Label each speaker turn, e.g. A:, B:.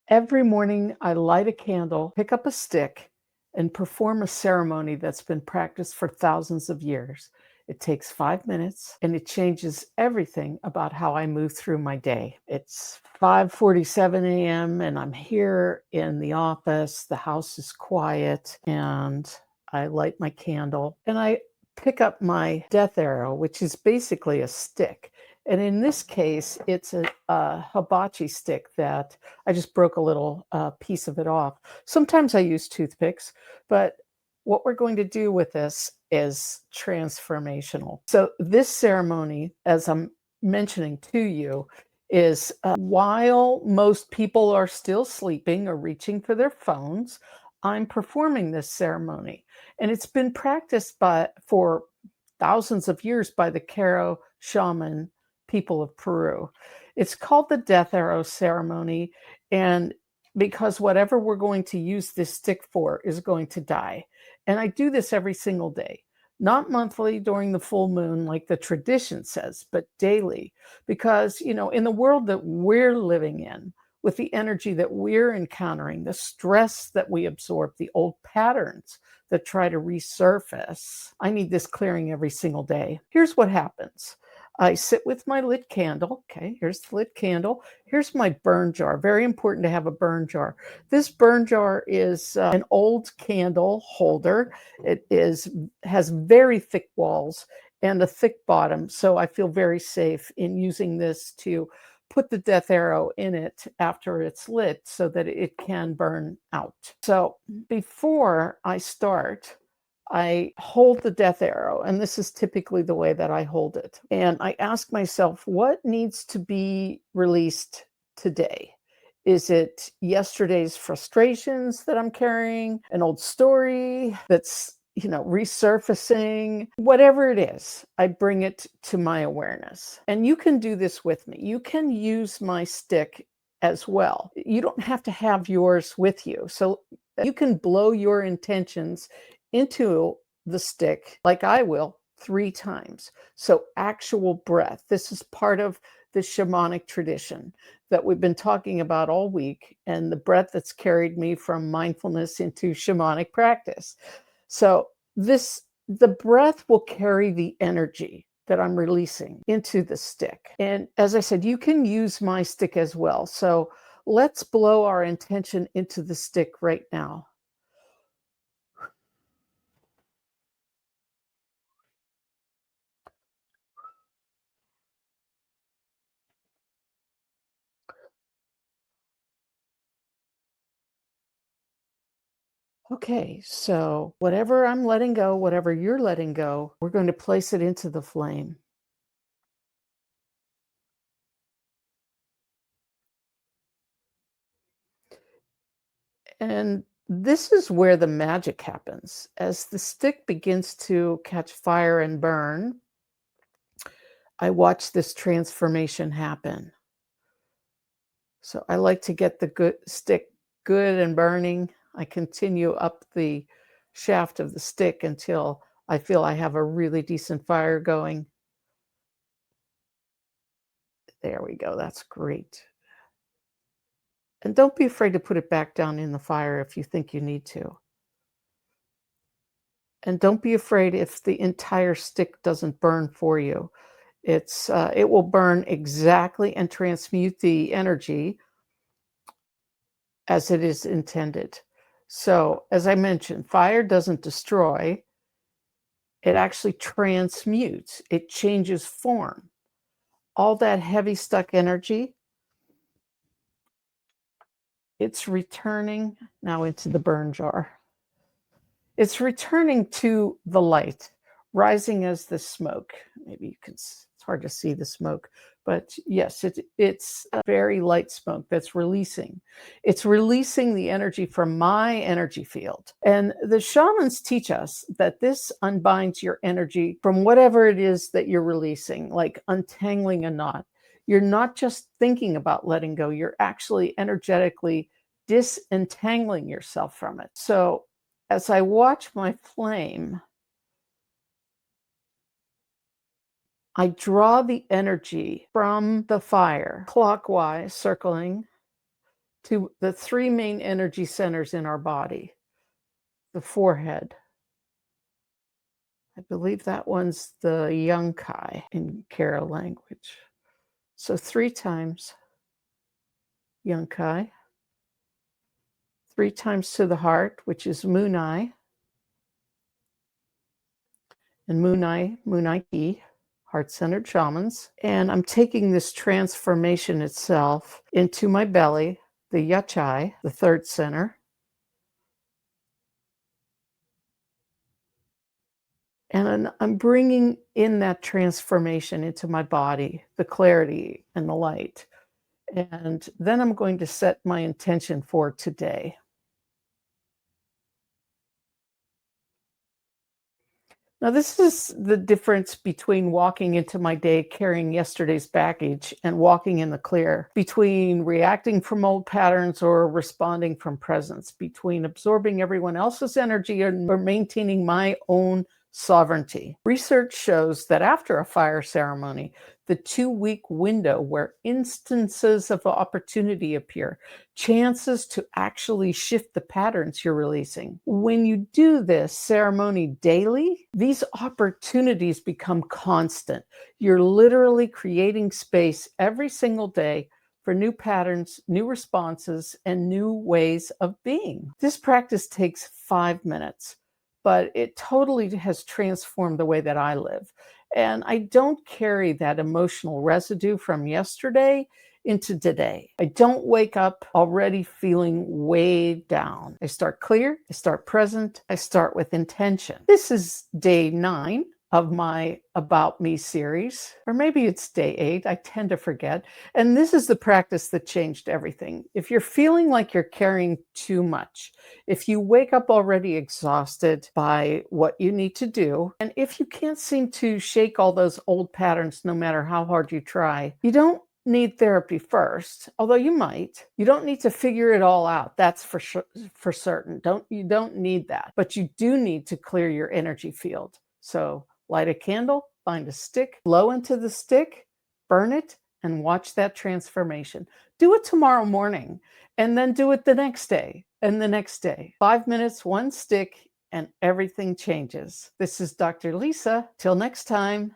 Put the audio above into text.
A: Every morning, I light a candle, pick up a stick, and perform a ceremony that's been practiced for thousands of years. It takes 5 minutes and it changes everything about how I move through my day. It's 5:47 a.m. and I'm here in the office. The house is quiet and I light my candle and I pick up my death arrow, which is basically a stick. And in this case, it's a hibachi stick that I just broke a little piece of it off. Sometimes I use toothpicks, but what we're going to do with this is transformational. So, this ceremony, as I'm mentioning to you, is while most people are still sleeping or reaching for their phones, I'm performing this ceremony. And it's been practiced for thousands of years by the Caro shaman people of Peru. It's called the death arrow ceremony. And because whatever we're going to use this stick for is going to die. And I do this every single day, not monthly during the full moon like the tradition says, but daily. Because, in the world that we're living in, with the energy that we're encountering, the stress that we absorb, the old patterns that try to resurface, I need this clearing every single day. Here's what happens. I sit with my lit candle. Okay, here's the lit candle. Here's my burn jar. Very important to have a burn jar. This burn jar is an old candle holder. Has very thick walls and a thick bottom, so I feel very safe in using this to put the death arrow in it after it's lit so that it can burn out. So before I start, I hold the death arrow, and this is typically the way that I hold it. And I ask myself, what needs to be released today? Is it yesterday's frustrations that I'm carrying, an old story that's resurfacing, whatever it is, I bring it to my awareness. And you can do this with me. You can use my stick as well. You don't have to have yours with you. So you can blow your intentions into the stick like I will 3 times. So actual breath. This is part of the shamanic tradition that we've been talking about all week, and the breath that's carried me from mindfulness into shamanic practice. So the breath will carry the energy that I'm releasing into the stick. And as I said, you can use my stick as well. So let's blow our intention into the stick right now. Okay, so whatever I'm letting go, whatever you're letting go, we're going to place it into the flame. And this is where the magic happens. As the stick begins to catch fire and burn, I watch this transformation happen. So I like to get the good stick good and burning. I continue up the shaft of the stick until I feel I have a really decent fire going. There we go. That's great. And don't be afraid to put it back down in the fire if you think you need to. And don't be afraid if the entire stick doesn't burn for you. It will burn exactly and transmute the energy as it is intended. So, as I mentioned, fire doesn't destroy, it actually transmutes, it changes form. All that heavy stuck energy, it's returning now into the burn jar. It's returning to the light, rising as the smoke. Maybe you can, it's hard to see the smoke, but yes, it's a very light smoke that's releasing. It's releasing the energy from my energy field. And the shamans teach us that this unbinds your energy from whatever it is that you're releasing, like untangling a knot. You're not just thinking about letting go, you're actually energetically disentangling yourself from it. So as I watch my flame, I draw the energy from the fire clockwise, circling to the three main energy centers in our body. The forehead. I believe that one's the Yunkai in Kara language. So 3 times Yunkai, 3 times to the heart, which is Munai, and Munai Ki, heart-centered shamans. And I'm taking this transformation itself into my belly, the Yachai, the third center. And I'm bringing in that transformation into my body, the clarity and the light. And then I'm going to set my intention for today. Now, this is the difference between walking into my day carrying yesterday's baggage and walking in the clear, between reacting from old patterns or responding from presence, between absorbing everyone else's energy or maintaining my own sovereignty. Research shows that after a fire ceremony, the 2-week window where instances of opportunity appear, chances to actually shift the patterns you're releasing. When you do this ceremony daily, these opportunities become constant. You're literally creating space every single day for new patterns, new responses, and new ways of being. This practice takes 5 minutes, but it totally has transformed the way that I live. And I don't carry that emotional residue from yesterday into today. I don't wake up already feeling weighed down. I start clear, I start present, I start with intention. This is day 9 of my About Me series, or maybe it's day 8, I tend to forget. And this is the practice that changed everything. If you're feeling like you're carrying too much, if you wake up already exhausted by what you need to do, and if you can't seem to shake all those old patterns no matter how hard you try, you don't need therapy first, although you might. You don't need to figure it all out. That's for certain. You don't need that. But you do need to clear your energy field. So light a candle, find a stick, blow into the stick, burn it, and watch that transformation. Do it tomorrow morning, and then do it the next day, and the next day. 5 minutes, 1 stick, and everything changes. This is Dr. Lisa. Till next time.